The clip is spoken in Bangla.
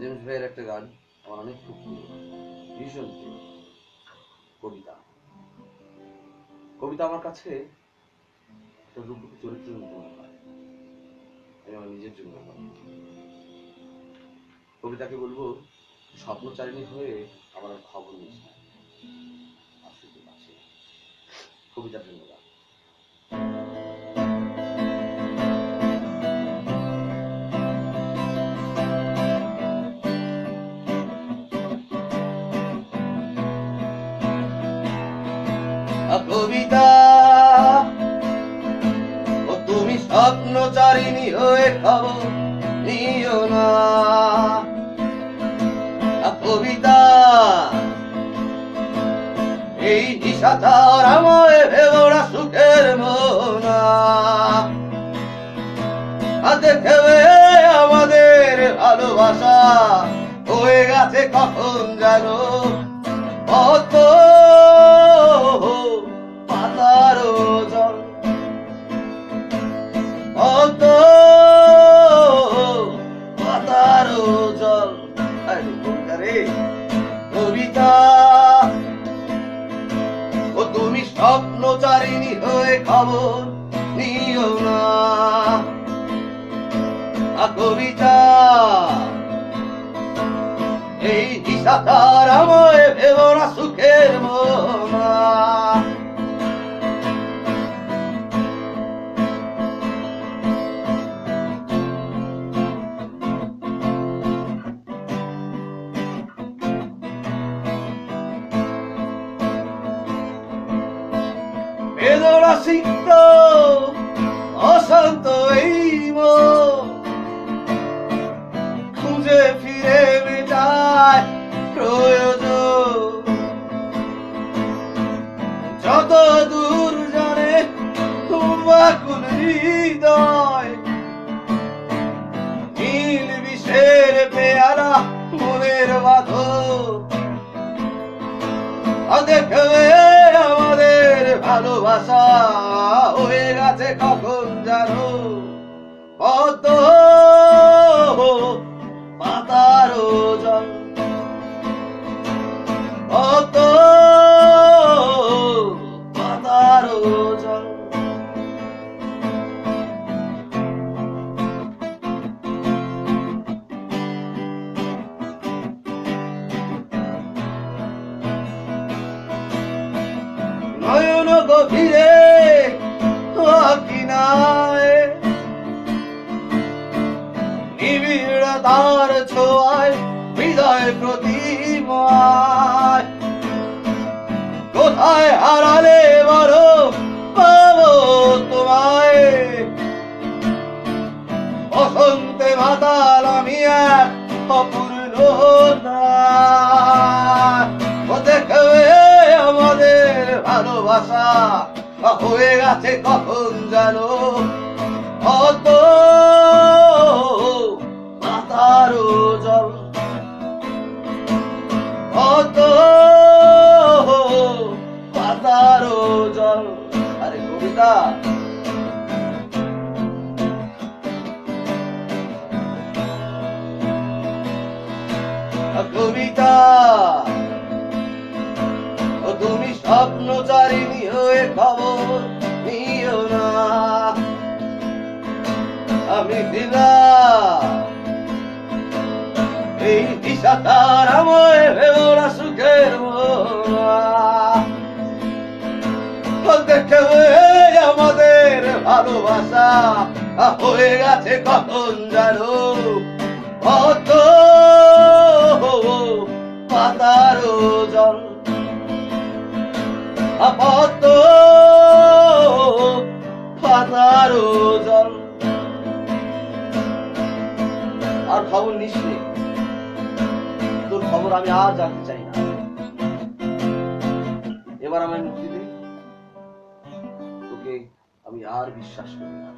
জেমস ভাইয়ের একটা গান আমার অনেক খুব প্রিয়, ভীষণ প্রিয়। কবিতা কবিতা আমার কাছে একটা রূপকী চরিত্রের মতো মনে হয়। আমি আমার নিজের জন্য কবিতাকে বলবো স্বপ্নচারিণী হয়ে আমার আর খবর নিস না, আসতে পারছি না। কবিতার জন্য গান। কবিতা ও তুমি স্বপ্নচারিণী হয়ে খবর নিও না। কবিতা এই নিশাচার আমায় ভেবরা সুখের মোনা। দেখবে আমাদের ভালোবাসা হয়ে গেছে কখন জানো অত পাতার জল, অত পাতার জল। কবিতা ও তুমি স্বপ্নচারিণী হয়ে খবর নিও না। কবিতা এই নিশাচার আমায় ভেবরা সুখের মোনা। বেদনা সিক্ত অশান্ত এই মন খুঁজে ফিরে মেটায় প্রয়োজন। যত দূর জানে ব্যাকুল হৃদয় নীল বিষের পেয়ালা মনের বাঁধন। দেখবে আমাদের ভালোবাসা হয়ে গেছে কখন জানো কত পাতার জল, কত পাতার জল। নয়ন গভীরে কিনায় নিবিড় তার ছোঁয়ায় হৃদয় প্রতিমায়। কোথায় হারালে বলো পাবো তোমায়, বসন্তে মাতাল আমি এক অপূর্ণতায়। দেখবে আমাদের ভালোবাসা হয়ে গেছে কখন জানো অত পাতার জল, অত পাতার জল। আরে কবিতা কবিতা ও তুমি স্বপ্নচারিণী হয়ে খবর নিও না। আমি দিলাম এই দিশাটার আমায় ভেবরা সুখের মোনা। দেখবে আমাদের ভালোবাসা হয়ে গেছে কখন জানো কত পাতার জল, কত পাতার জল। আর খবর নিস নে, তোর খবর আমি আর জানতে চাই না। এবার আমায় মুক্তি দে, তোকে আমি আর বিশ্বাস করি না।